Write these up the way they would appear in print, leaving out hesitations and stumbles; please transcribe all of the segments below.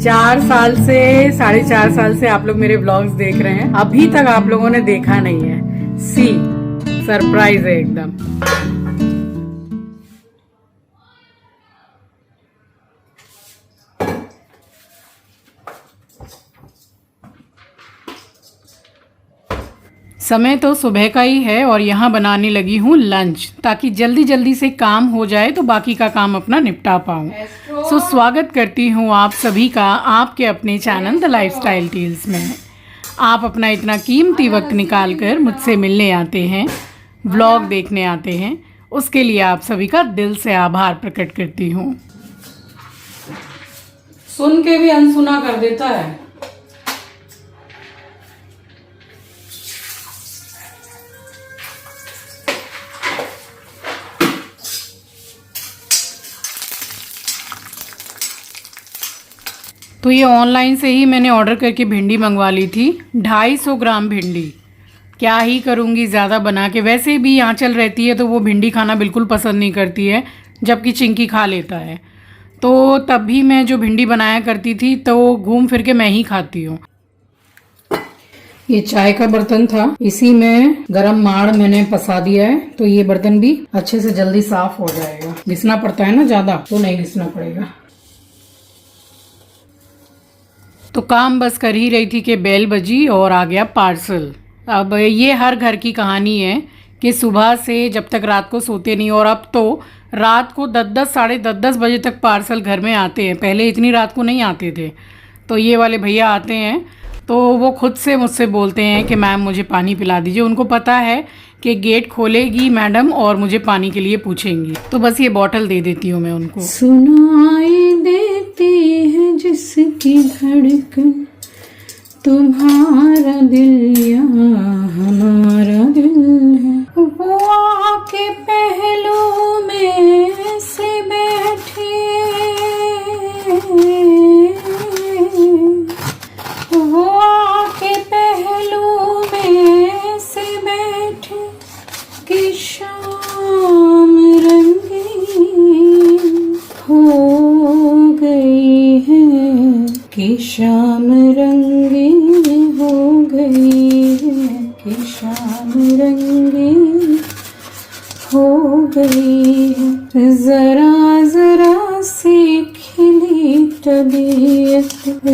4 साल से 4.5 साल से आप लोग मेरे व्लॉग्स देख रहे हैं, अभी तक आप लोगों ने देखा नहीं है। सी सरप्राइज है एकदम। समय तो सुबह का ही है और यहाँ बनाने लगी हूँ लंच, ताकि जल्दी जल्दी से काम हो जाए तो बाकी का काम अपना निपटा पाऊँ। सो स्वागत करती हूँ आप सभी का आपके अपने चैनल द लाइफस्टाइल टेल्स में। आप अपना इतना कीमती वक्त निकाल कर मुझसे मिलने आते हैं, व्लॉग देखने आते हैं, उसके लिए आप सभी का दिल से आभार प्रकट करती हूँ। सुन के भी अनसुना कर देता है। तो ये ऑनलाइन से ही मैंने ऑर्डर करके भिंडी मंगवा ली थी, 250 ग्राम भिंडी। क्या ही करूँगी ज़्यादा बना के, वैसे भी आंचल रहती है तो वो भिंडी खाना बिल्कुल पसंद नहीं करती है, जबकि चिंकी खा लेता है। तो तब भी मैं जो भिंडी बनाया करती थी तो घूम फिर के मैं ही खाती हूँ। ये चाय का बर्तन था, इसी में गरम माड़ मैंने पसा दिया है, तो ये बर्तन भी अच्छे से जल्दी साफ हो जाएगा। घिसना पड़ता है ना ज़्यादा, तो नहीं घिसना पड़ेगा। तो काम बस कर ही रही थी कि बेल बजी और आ गया पार्सल। अब ये हर घर की कहानी है कि सुबह से जब तक रात को सोते नहीं, और अब तो रात को 10-10 साढ़े 10 बजे तक पार्सल घर में आते हैं। पहले इतनी रात को नहीं आते थे। तो ये वाले भैया आते हैं तो वो खुद से मुझसे बोलते हैं कि मैम मुझे पानी पिला दीजिए। उनको पता है कि गेट खोलेगी मैडम और मुझे पानी के लिए पूछेंगी, तो बस ये बॉटल दे देती हूँ मैं उनको। सुनाई देती है जिसकी धड़कन, तुम्हारा दिल या हमारा दिल है। वो आके पहलू में से बैठे, वो आके पहलू में से बैठे कि शाम रंगीन हो गई है, कि शाम रंगीन हो गई है, कि शाम रंगीन हो गई है। जरा जरा सी खिली तबीयत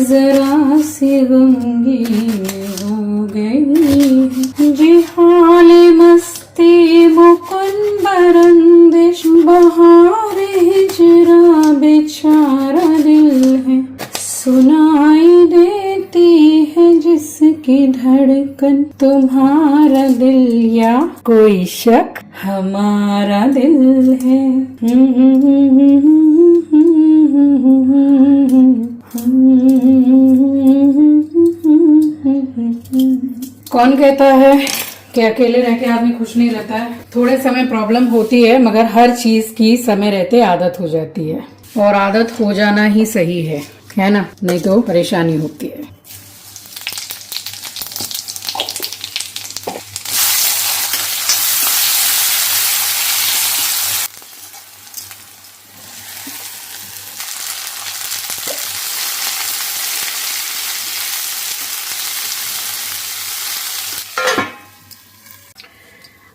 जरा सी गमगीन हो गई है। जी हाल मस्ती मुकुन बरंदिश बहार हिजरा बेचारा दिल है। सुनाई देती है जिसकी धड़कन, तुम्हारा दिल या कोई शक हमारा दिल है। कौन कहता है कि अकेले रह के आदमी खुश नहीं रहता है। थोड़े समय प्रॉब्लम होती है, मगर हर चीज की समय रहते आदत हो जाती है, और आदत हो जाना ही सही है ना, नहीं तो परेशानी होती है।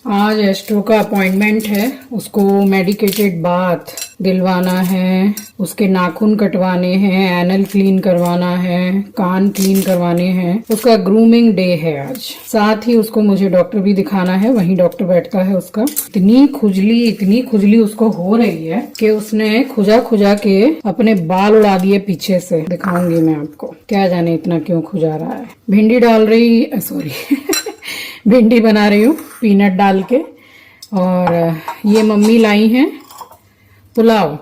आज एस्ट्रो का अपॉइंटमेंट है, उसको मेडिकेटेड बाथ दिलवाना है, उसके नाखून कटवाने हैं, एनल क्लीन करवाना है, कान क्लीन करवाने हैं। उसका ग्रूमिंग डे है आज। साथ ही उसको मुझे डॉक्टर भी दिखाना है, वहीं डॉक्टर बैठता है उसका। इतनी खुजली उसको हो रही है कि उसने खुजा खुजा के अपने बाल उड़ा दिए पीछे से। दिखाऊंगी मैं आपको, क्या जाने इतना क्यों खुजा रहा है। भिंडी डाल रही, सॉरी भिंडी बना रही हूँ पीनट डाल के। और ये मम्मी लाई हैं पुलाव,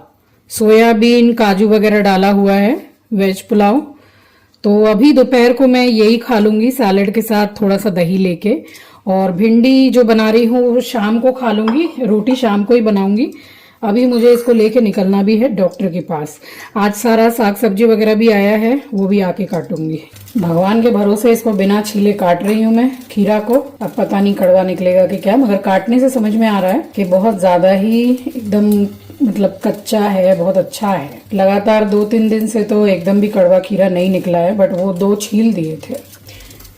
सोयाबीन काजू वगैरह डाला हुआ है, वेज पुलाव। तो अभी दोपहर को मैं यही खा लूंगी सैलेड के साथ, थोड़ा सा दही लेके। और भिंडी जो बना रही हूँ वो शाम को खा लूंगी, रोटी शाम को ही बनाऊंगी। अभी मुझे इसको लेके निकलना भी है डॉक्टर के पास। आज सारा साग सब्जी वगैरह भी आया है, वो भी आके काटूंगी। भगवान के भरोसे इसको बिना छीले काट रही हूँ मैं खीरा को। अब पता नहीं कड़वा निकलेगा कि क्या, मगर काटने से समझ में आ रहा है कि बहुत ज्यादा ही एकदम मतलब कच्चा है, बहुत अच्छा है। लगातार 2-3 दिन से तो एकदम भी कड़वा खीरा नहीं निकला है, बट वो 2 छील दिए थे।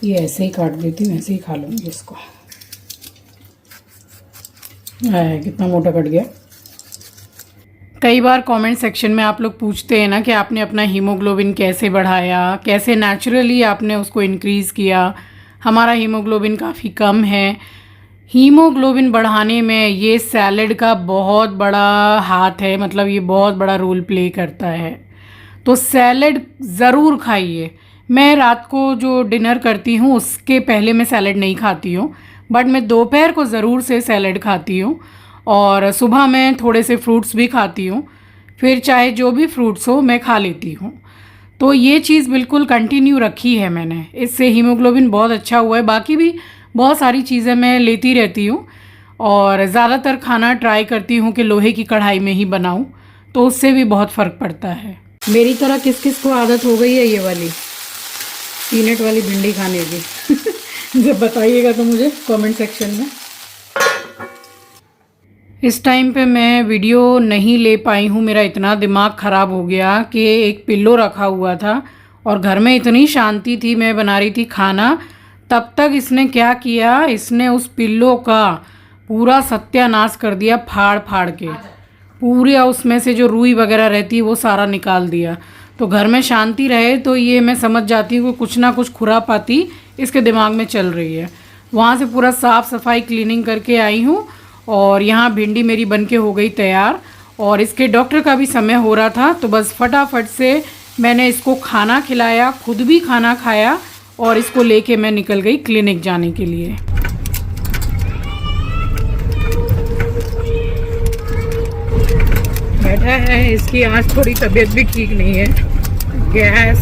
ये ऐसे ही काट देती हूँ, ऐसे ही खा लूँगी इसको। कितना मोटा कट गया। कई बार कमेंट सेक्शन में आप लोग पूछते हैं ना कि आपने अपना हीमोग्लोबिन कैसे बढ़ाया, कैसे नेचुरली आपने उसको इंक्रीज़ किया। हमारा हीमोग्लोबिन काफ़ी कम है। हीमोग्लोबिन बढ़ाने में ये सैलड का बहुत बड़ा हाथ है, मतलब ये बहुत बड़ा रोल प्ले करता है। तो सैलड ज़रूर खाइए। मैं रात को जो डिनर करती हूँ उसके पहले मैं सैलड नहीं खाती हूँ, बट मैं दोपहर को ज़रूर से सैलड खाती हूँ और सुबह मैं थोड़े से फ्रूट्स भी खाती हूँ। फिर चाहे जो भी फ्रूट्स हो मैं खा लेती हूँ। तो ये चीज़ बिल्कुल कंटिन्यू रखी है मैंने, इससे हीमोग्लोबिन बहुत अच्छा हुआ है। बाकी भी बहुत सारी चीज़ें मैं लेती रहती हूँ और ज़्यादातर खाना ट्राई करती हूँ कि लोहे की कढ़ाई में ही बनाऊँ, तो उससे भी बहुत फ़र्क पड़ता है। मेरी तरह किस किस को आदत हो गई है ये वाली पीनट वाली भिंडी खाने की जब बताइएगा तो मुझे कमेंट सेक्शन में। इस टाइम पे मैं वीडियो नहीं ले पाई हूँ, मेरा इतना दिमाग ख़राब हो गया कि एक पिल्लो रखा हुआ था और घर में इतनी शांति थी, मैं बना रही थी खाना, तब तक इसने क्या किया, इसने उस पिल्लो का पूरा सत्यानाश कर दिया, फाड़ फाड़ के पूरे उसमें से जो रुई वगैरह रहती है वो सारा निकाल दिया। तो घर में शांति रहे तो ये मैं समझ जाती हूँ कि कुछ ना कुछ खुरापाती इसके दिमाग में चल रही है। वहाँ से पूरा साफ़ सफाई क्लीनिंग करके आई हूँ और यहाँ भिंडी मेरी बनके हो गई तैयार और इसके डॉक्टर का भी समय हो रहा था, तो बस फटाफट से मैंने इसको खाना खिलाया, खुद भी खाना खाया और इसको लेके मैं निकल गई क्लिनिक जाने के लिए। बैठा है, इसकी आज थोड़ी तबीयत भी ठीक नहीं है, गैस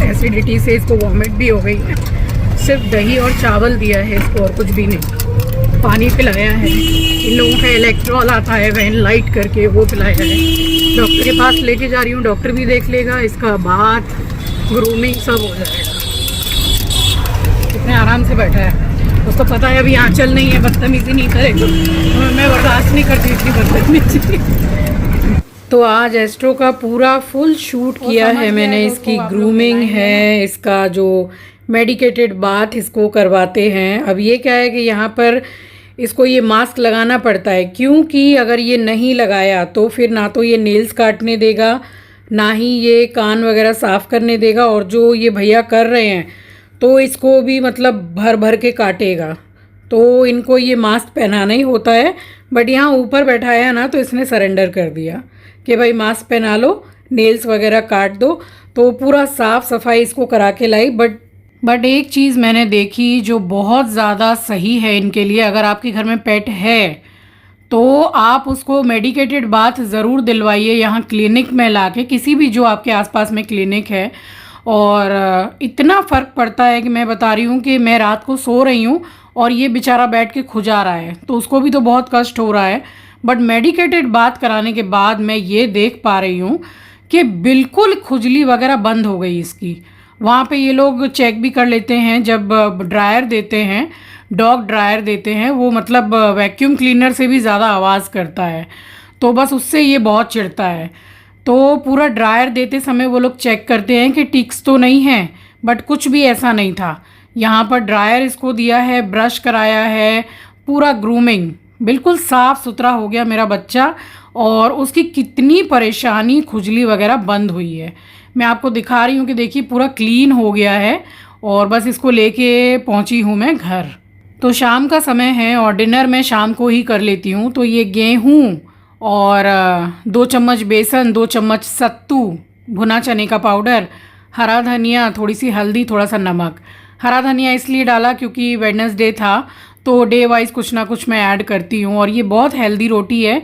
एसिडिटी से इसको वॉमिट भी हो गई है। सिर्फ दही और चावल दिया है इसको और कुछ भी नहीं। पानी पिलाया है, इन लोगों का इलेक्ट्रॉल आता है वैन लाइट करके, वो पिलाया है। डॉक्टर के पास लेके जा रही हूँ, डॉक्टर भी देख लेगा, इसका बाथ ग्रूमिंग सब हो जाएगा। कितने आराम से बैठा है, उसको पता है अभी आंचल नहीं है, बदतमीजी नहीं करेगा, मैं बर्दाश्त नहीं करती इतनी बदतमीजी। तो आज एस्ट्रो का पूरा फुल शूट किया है मैंने। इसकी ग्रूमिंग है, इसका जो मेडिकेटेड बाथ इसको करवाते हैं। अब ये क्या है कि यहाँ पर इसको ये मास्क लगाना पड़ता है, क्योंकि अगर ये नहीं लगाया तो फिर ना तो ये नेल्स काटने देगा, ना ही ये कान वगैरह साफ़ करने देगा, और जो ये भैया कर रहे हैं तो इसको भी मतलब भर भर के काटेगा। तो इनको ये मास्क पहनाना ही होता है, बट यहाँ ऊपर बैठाया ना तो इसने सरेंडर कर दिया कि भाई मास्क पहना लो, नेल्स वगैरह काट दो। तो पूरा साफ़ सफाई इसको करा के लाई। बट एक चीज़ मैंने देखी जो बहुत ज़्यादा सही है इनके लिए, अगर आपके घर में पेट है तो आप उसको मेडिकेटेड बाथ ज़रूर दिलवाइए यहाँ क्लिनिक में लाके, किसी भी जो आपके आसपास में क्लिनिक है। और इतना फ़र्क पड़ता है कि मैं बता रही हूँ कि मैं रात को सो रही हूँ और ये बेचारा बैठ के खुजा रहा है, तो उसको भी तो बहुत कष्ट हो रहा है। बट मेडिकेटेड बात कराने के बाद मैं ये देख पा रही हूँ कि बिल्कुल खुजली वगैरह बंद हो गई इसकी। वहाँ पे ये लोग चेक भी कर लेते हैं, जब ड्रायर देते हैं, डॉग ड्रायर देते हैं, वो मतलब वैक्यूम क्लीनर से भी ज़्यादा आवाज़ करता है, तो बस उससे ये बहुत चिढ़ता है। तो पूरा ड्रायर देते समय वो लोग चेक करते हैं कि टिक्स तो नहीं है, बट कुछ भी ऐसा नहीं था। यहाँ पर ड्रायर इसको दिया है, ब्रश कराया है, पूरा ग्रूमिंग बिल्कुल साफ़ सुथरा हो गया मेरा बच्चा, और उसकी कितनी परेशानी खुजली वगैरह बंद हुई है। मैं आपको दिखा रही हूँ कि देखिए पूरा क्लीन हो गया है, और बस इसको लेके पहुँची हूँ मैं घर। तो शाम का समय है और डिनर मैं शाम को ही कर लेती हूँ। तो ये गेहूँ और 2 चम्मच बेसन, 2 चम्मच सत्तू, भुना चने का पाउडर, हरा धनिया, थोड़ी सी हल्दी, थोड़ा सा नमक। हरा धनिया इसलिए डाला क्योंकि वेडनेसडे था, तो डे वाइज कुछ ना कुछ मैं ऐड करती हूँ, और ये बहुत हेल्दी रोटी है।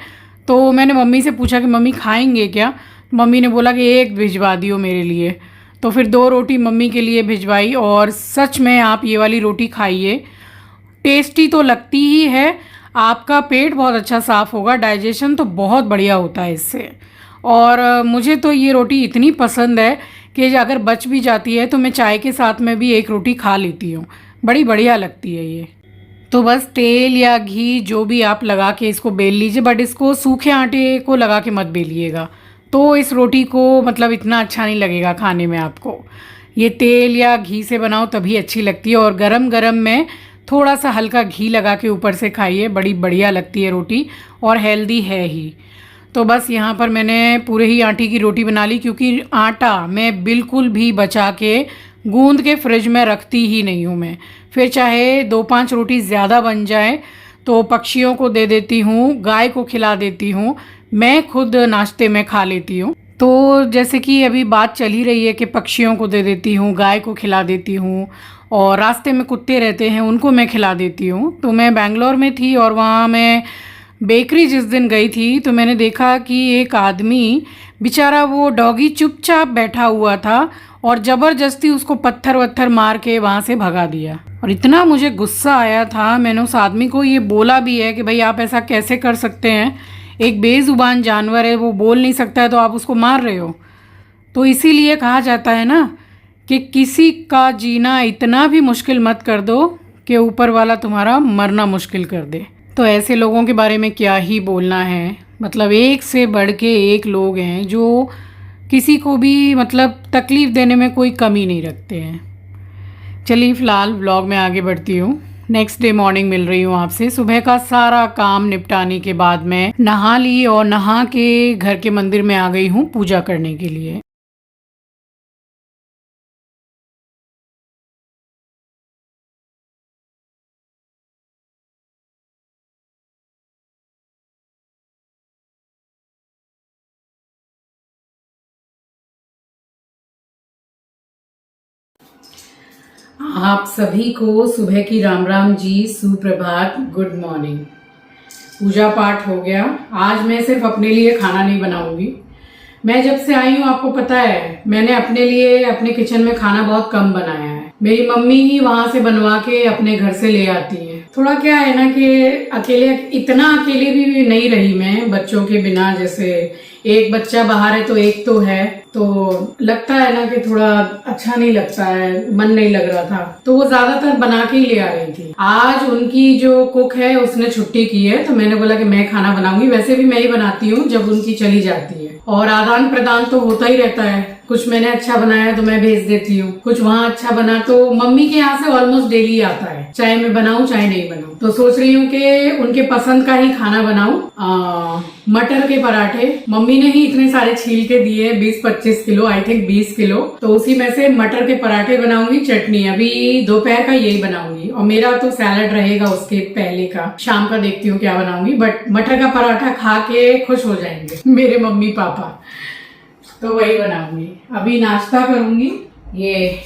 तो मैंने मम्मी से पूछा कि मम्मी खाएंगे क्या, मम्मी ने बोला कि एक भिजवा दियो मेरे लिए, तो फिर 2 रोटी मम्मी के लिए भिजवाई। और सच में आप ये वाली रोटी खाइए, टेस्टी तो लगती ही है, आपका पेट बहुत अच्छा साफ़ होगा, डाइजेशन तो बहुत बढ़िया होता है इससे। और मुझे तो ये रोटी इतनी पसंद है कि अगर बच भी जाती है तो मैं चाय के साथ में भी एक रोटी खा लेती हूँ, बड़ी बढ़िया लगती है ये। तो बस तेल या घी जो भी आप लगा के इसको बेल लीजिए, बट इसको सूखे आटे को लगा के मत बेलिएगा, तो इस रोटी को मतलब इतना अच्छा नहीं लगेगा खाने में आपको। ये तेल या घी से बनाओ तभी अच्छी लगती है, और गरम गरम में थोड़ा सा हल्का घी लगा के ऊपर से खाइए, बड़ी बढ़िया लगती है रोटी, और हेल्दी है ही। तो बस यहाँ पर मैंने पूरे ही आटे की रोटी बना ली, क्योंकि आटा मैं बिल्कुल भी बचा के गूंद के फ्रिज में रखती ही नहीं हूँ मैं। फिर चाहे 2-5 रोटी ज़्यादा बन जाए तो पक्षियों को दे देती हूँ, गाय को खिला देती हूँ, मैं खुद नाश्ते में खा लेती हूँ। तो जैसे कि अभी बात चल ही रही है कि पक्षियों को दे देती हूँ, गाय को खिला देती हूँ, और रास्ते में कुत्ते रहते हैं उनको मैं खिला देती हूँ। तो मैं बेंगलोर में थी और वहाँ मैं बेकरी जिस दिन गई थी तो मैंने देखा कि एक आदमी बेचारा वो डॉगी चुपचाप बैठा हुआ था, और ज़बरदस्ती उसको पत्थर वत्थर मार के वहाँ से भगा दिया। और इतना मुझे गुस्सा आया था, मैंने उस आदमी को ये बोला भी है कि भाई आप ऐसा कैसे कर सकते हैं, एक बेज़ुबान जानवर है, वो बोल नहीं सकता है तो आप उसको मार रहे हो। तो इसीलिए कहा जाता है ना कि किसी का जीना इतना भी मुश्किल मत कर दो कि ऊपर वाला तुम्हारा मरना मुश्किल कर दे। तो ऐसे लोगों के बारे में क्या ही बोलना है, मतलब एक से बढ़ के एक लोग हैं जो किसी को भी मतलब तकलीफ़ देने में कोई कमी नहीं रखते हैं। चलिए फ़िलहाल व्लॉग में आगे बढ़ती हूँ। नेक्स्ट डे मॉर्निंग मिल रही हूँ आपसे। सुबह का सारा काम निपटाने के बाद मैं नहा ली और नहा के घर के मंदिर में आ गई हूँ पूजा करने के लिए। आप सभी को सुबह की राम राम जी, सुप्रभात, गुड मॉर्निंग। पूजा पाठ हो गया। आज मैं सिर्फ अपने लिए खाना नहीं बनाऊंगी। मैं जब से आई हूँ आपको पता है मैंने अपने लिए अपने किचन में खाना बहुत कम बनाया है। मेरी मम्मी ही वहां से बनवा के अपने घर से ले आती है। थोड़ा क्या है ना कि अकेले इतना अकेले भी नहीं रही मैं बच्चों के बिना। जैसे एक बच्चा बाहर है तो एक तो है, तो लगता है ना कि थोड़ा अच्छा नहीं लगता है, मन नहीं लग रहा था, तो वो ज्यादातर बना के ही ले आ रही थी। आज उनकी जो कुक है उसने छुट्टी की है तो मैंने बोला कि मैं खाना बनाऊंगी। वैसे भी मैं ही बनाती हूँ जब उनकी चली जाती है, और आदान प्रदान तो होता ही रहता है। कुछ मैंने अच्छा बनाया तो मैं भेज देती हूँ, कुछ वहाँ अच्छा बना तो मम्मी के यहाँ से ऑलमोस्ट डेली आता है, चाहे मैं बनाऊं चाहे नहीं बनाऊं। तो सोच रही हूँ कि उनके पसंद का ही खाना बनाऊं। मटर के पराठे मम्मी ने ही इतने सारे छील के दिए, 20-25 किलो, आई थिंक 20 किलो, तो उसी में से मटर के पराठे बनाऊंगी। चटनी अभी दोपहर का यही बनाऊंगी, और मेरा तो सैलड रहेगा उसके पहले का, शाम का देखती हूँ क्या बनाऊंगी। बट मटर का पराठा खा के खुश हो जाएंगे मेरे मम्मी पापा, तो वही बनाऊंगी। अभी नाश्ता करूंगी। ये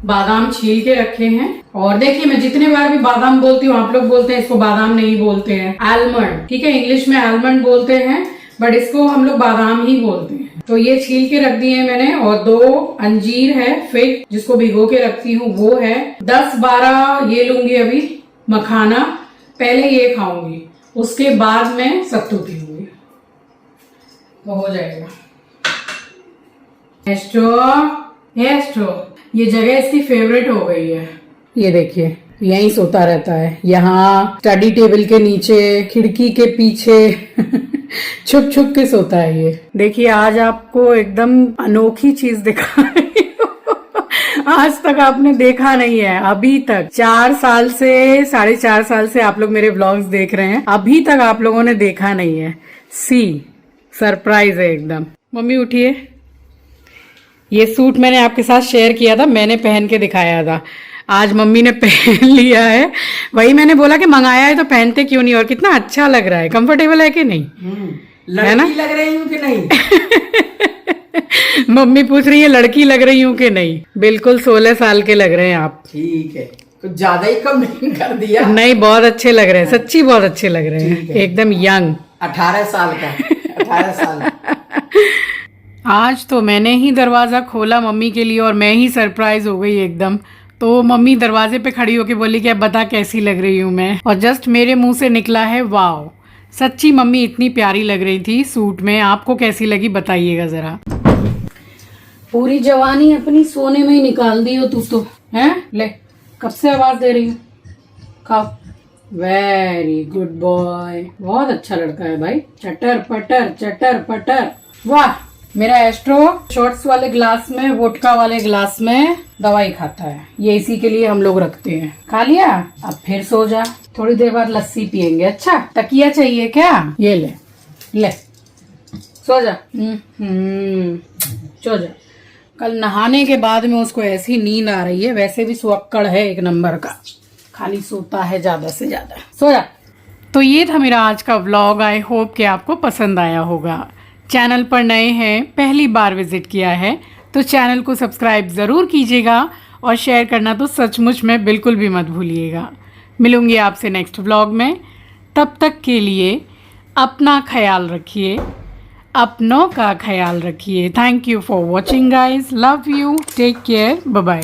बादाम छील के रखे हैं, और देखिए मैं जितने बार भी बादाम बोलती हूँ आप लोग बोलते हैं इसको बादाम नहीं बोलते हैं, आलमंड, ठीक है, इंग्लिश में आलमंड बोलते हैं, बट इसको हम लोग बादाम ही बोलते हैं। तो ये छील के रख दिए मैंने, और 2 अंजीर है फिग जिसको भिगो के रखती हूँ वो है। 10-12 ये लूंगी अभी मखाना, पहले ये खाऊंगी उसके बाद में सत्तू पीऊंगी तो हो जाएगा। एस्ट्रो ये जगह इसकी फेवरेट हो गई है। ये देखिए यहीं सोता रहता है, यहाँ स्टडी टेबल के नीचे, खिड़की के पीछे छुप छुप के सोता है ये। देखिए आज आपको एकदम अनोखी चीज दिखा रही हूँ। आज तक आपने देखा नहीं है, अभी तक 4 साल से 4.5 साल से आप लोग मेरे व्लॉग्स देख रहे हैं, अभी तक आप लोगों ने देखा नहीं है। सरप्राइज है एकदम। मम्मी उठिए। ये सूट मैंने आपके साथ शेयर किया था, मैंने पहन के दिखाया था, आज मम्मी ने पहन लिया है। वही मैंने बोला कि मंगाया है तो पहनते क्यों नहीं, और कितना अच्छा लग रहा है, कंफर्टेबल है कि नहीं, है ना? लग रही हूँ कि नहीं? मम्मी पूछ रही है लड़की लग रही हूँ कि नहीं। बिल्कुल 16 साल के लग रहे हैं आप। ठीक है, कुछ ज्यादा ही कम नहीं कर दिया। नहीं बहुत अच्छे लग रहे हैं, सच्ची बहुत अच्छे लग रहे हैं, एकदम यंग। 18 साल का 18 साल। आज तो मैंने ही दरवाज़ा खोला मम्मी के लिए और मैं ही सरप्राइज हो गई एकदम। तो मम्मी दरवाजे पे खड़ी होके बोली कि अब बता कैसी लग रही हूँ मैं, और जस्ट मेरे मुंह से निकला है वाओ। सच्ची मम्मी इतनी प्यारी लग रही थी सूट में। आपको कैसी लगी बताइएगा ज़रा। पूरी जवानी अपनी सोने में ही निकाल दी हो तू तो, हैं? ले कब से आवाज़ दे रही हूँ, खाओ वेरी गुड बॉय, बहुत अच्छा लड़का है भाई। चटर पटर, वाह। मेरा एस्ट्रो शॉर्ट्स वाले ग्लास में, वोडका वाले ग्लास में दवाई खाता है, ये इसी के लिए हम लोग रखते हैं। खा लिया, अब फिर सो जा, थोड़ी देर बाद लस्सी पियेंगे। अच्छा, तकिया चाहिए क्या? ये ले सो जा। सो जा। कल नहाने के बाद में उसको ऐसी नींद आ रही है, वैसे भी सुअक्कड़ है एक नंबर का, खाली सोता है ज्यादा से ज्यादा। सो जा। तो ये था मेरा आज का व्लॉग। आई होप कि आपको पसंद आया होगा। चैनल पर नए हैं, पहली बार विजिट किया है तो चैनल को सब्सक्राइब ज़रूर कीजिएगा और शेयर करना तो सचमुच में बिल्कुल भी मत भूलिएगा। मिलूंगी आपसे नेक्स्ट व्लॉग में, तब तक के लिए अपना ख्याल रखिए, अपनों का ख्याल रखिए। Thank you for watching guys, love you, take care, bye bye.